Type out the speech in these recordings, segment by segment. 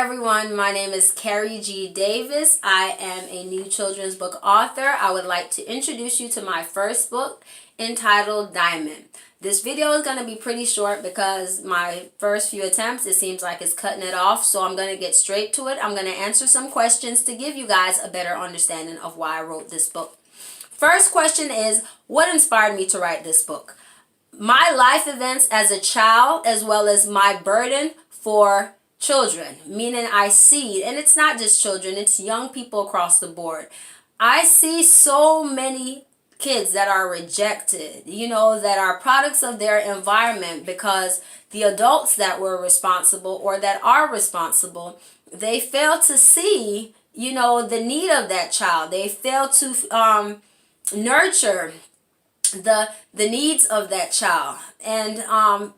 everyone, my name is Kerry G Davis. I am a new children's book author. I would like to introduce you to my first book entitled Diamond. This video is going to be pretty short because my first few attempts, it seems like it's cutting it off, so I'm going to get straight to it. I'm going to answer some questions to give you guys a better understanding of why I wrote this book. First question is, what inspired me to write this book? My life events as a child, as well as my burden for children, meaning I see, and it's not just children, it's young people across the board. I see so many kids that are rejected, that are products of their environment because the adults that were responsible or that are responsible, they fail to see, the need of that child. They fail to nurture the needs of that child. And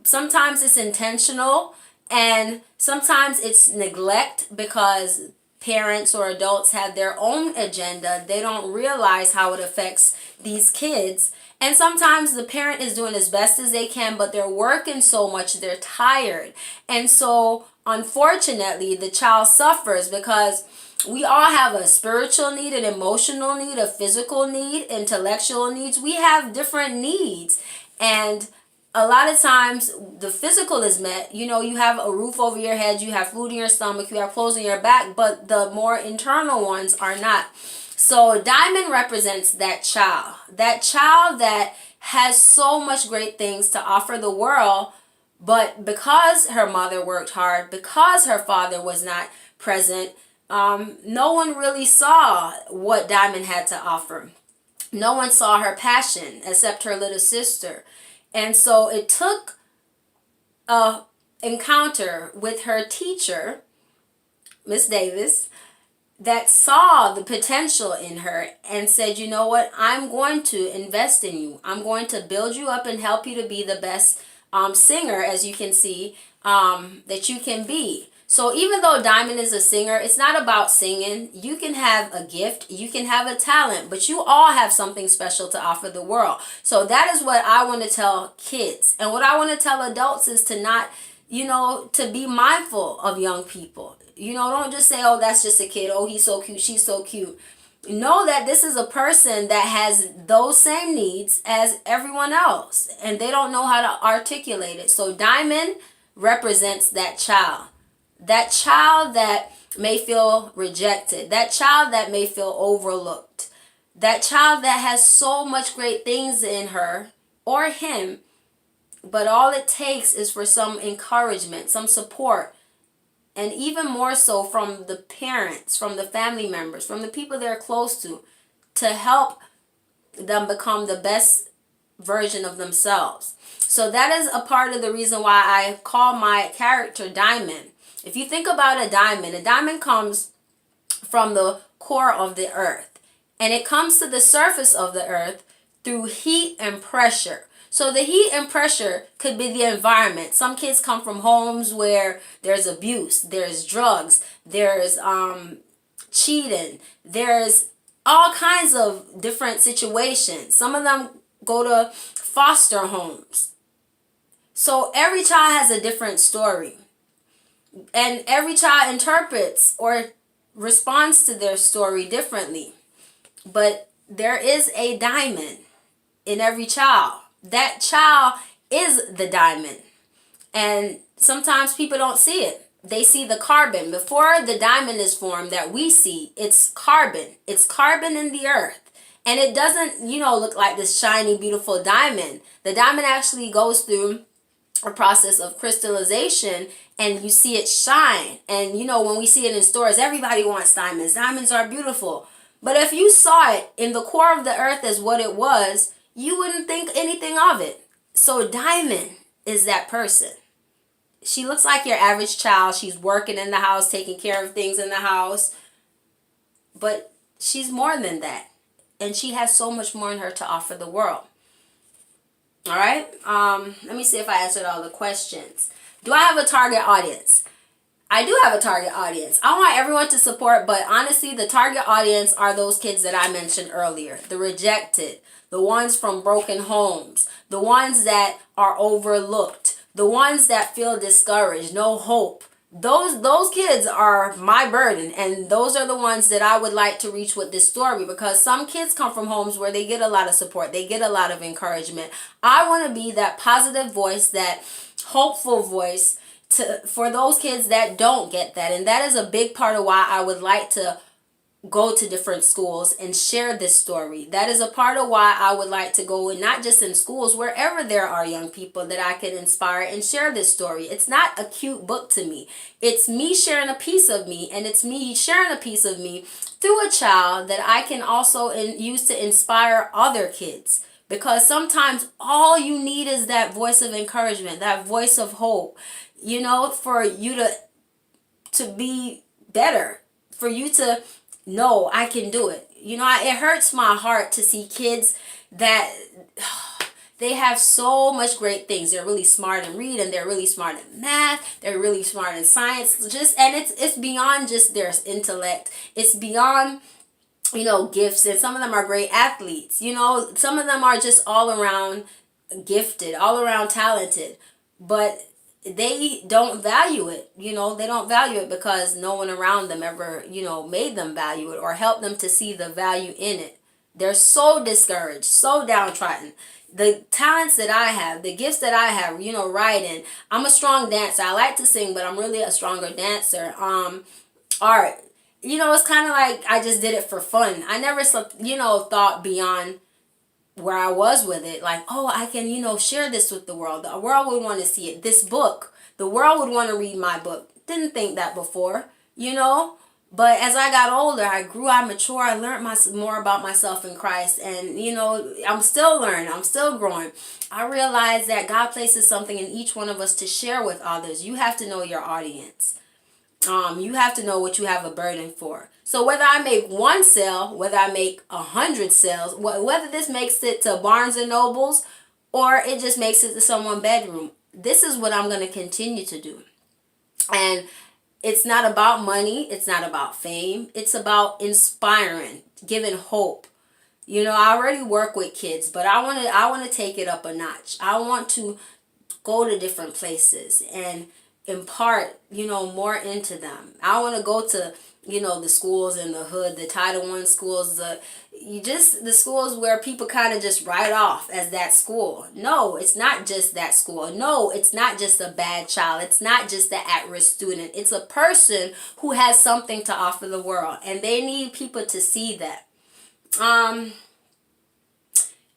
sometimes it's intentional, and sometimes it's neglect because parents or adults have their own agenda. They don't realize how it affects these kids. And sometimes the parent is doing as best as they can, but they're working so much, they're tired. And so, unfortunately, the child suffers because we all have a spiritual need, an emotional need, a physical need, intellectual needs. We have different needs. And a lot of times the physical is met. You have a roof over your head, you have food in your stomach, you have clothes on your back, but the more internal ones are not. So Diamond represents that child that has so much great things to offer the world, but because her mother worked hard, because her father was not present, no one really saw what Diamond had to offer. No one saw her passion except her little sister. And so it took a encounter with her teacher, Miss Davis, that saw the potential in her and said, you know what, I'm going to invest in you. I'm going to build you up and help you to be the best singer, as you can see, that you can be. So even though Diamond is a singer, it's not about singing. You can have a gift, you can have a talent, but you all have something special to offer the world. So that is what I want to tell kids. And what I want to tell adults is to not, to be mindful of young people. Don't just say, oh, that's just a kid. Oh, he's so cute, she's so cute. Know that this is a person that has those same needs as everyone else, and they don't know how to articulate it. So Diamond represents that child. That child that may feel rejected, that child that may feel overlooked, that child that has so much great things in her or him, but all it takes is for some encouragement, some support, and even more so from the parents, from the family members, from the people they're close to help them become the best version of themselves. So that is a part of the reason why I call my character Diamond. If you think about a diamond comes from the core of the earth, and it comes to the surface of the earth through heat and pressure. So the heat and pressure could be the environment. Some kids come from homes where there's abuse, there's drugs, there's cheating, there's all kinds of different situations. Some of them go to foster homes. So every child has a different story. And every child interprets or responds to their story differently. But there is a diamond in every child. That child is the diamond. And sometimes people don't see it. They see the carbon. Before the diamond is formed that we see, it's carbon. It's carbon in the earth. And it doesn't, look like this shiny, beautiful diamond. The diamond actually goes through a process of crystallization, and you see it shine. And when we see it in stores, everybody wants diamonds. Diamonds are beautiful. But if you saw it in the core of the earth as what it was, you wouldn't think anything of it. So Diamond is that person. She looks like your average child. She's working in the house, taking care of things in the house. But she's more than that. And she has so much more in her to offer the world. All right, let me see if I answered all the questions. Do I have a target audience? I do have a target audience. I want everyone to support, but honestly, the target audience are those kids that I mentioned earlier. The rejected, the ones from broken homes, the ones that are overlooked, the ones that feel discouraged, no hope, those kids are my burden, and those are the ones that I would like to reach with this story, because some kids come from homes where they get a lot of support, they get a lot of encouragement. I want to be that positive voice, that hopeful voice for those kids that don't get that. And that is a big part of why I would like to go to different schools and share this story. That is a part of why I would like to go, and not just in schools, wherever there are young people that I can inspire and share this story. It's not a cute book to me. It's me sharing a piece of me, and it's me sharing a piece of me through a child that I can also use to inspire other kids. Because sometimes all you need is that voice of encouragement, that voice of hope, for you to be better, for you to know I can do it. It hurts my heart to see kids that they have so much great things. They're really smart in reading, they're really smart in math, they're really smart in science. And it's beyond just their intellect. It's beyond gifts, and some of them are great athletes. Some of them are just all around gifted, all around talented, but they don't value it. They don't value it because no one around them ever, made them value it or helped them to see the value in it. They're so discouraged, so downtrodden. The talents that I have, the gifts that I have, writing. I'm a strong dancer. I like to sing, but I'm really a stronger dancer. Art. It's kind of like I just did it for fun. I never, thought beyond where I was with it. Like, oh, I can, share this with the world. The world would want to see it. This book, the world would want to read my book. Didn't think that before, But as I got older, I grew, I matured, I learned more about myself in Christ. And, I'm still learning, I'm still growing. I realized that God places something in each one of us to share with others. You have to know your audience. You have to know what you have a burden for. So whether I make one sale, whether I make 100 sales, whether this makes it to Barnes and Nobles or it just makes it to someone's bedroom, this is what I'm going to continue to do. And it's not about money. It's not about fame. It's about inspiring, giving hope. I already work with kids, but I want to take it up a notch. I want to go to different places and impart, more into them. I want to go to, the schools in the hood, the Title I schools, the schools where people kind of just write off as that school. No, it's not just that school. No, it's not just a bad child. It's not just the at-risk student. It's a person who has something to offer the world, and they need people to see that.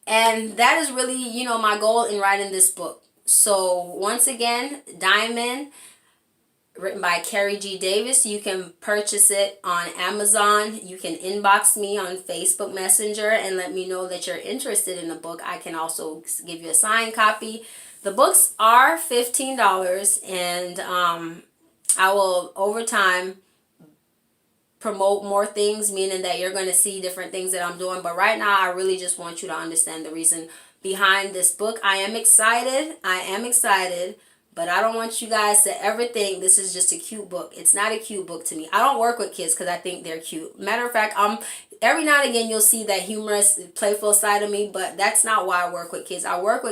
And that is really, my goal in writing this book. So once again, Diamond, written by Kerry G Davis. You can purchase it on Amazon. You can inbox me on Facebook Messenger and let me know that you're interested in the book. I can also give you a signed copy. The books are $15, and I will over time promote more things, meaning that you're going to see different things that I'm doing. But right now, I really just want you to understand the reason behind this book. I am excited, but I don't want you guys to ever think this is just a cute book. It's not a cute book to me. I don't work with kids because I think they're cute. Matter of fact, every now and again you'll see that humorous, playful side of me, but that's not why I work with kids. I work with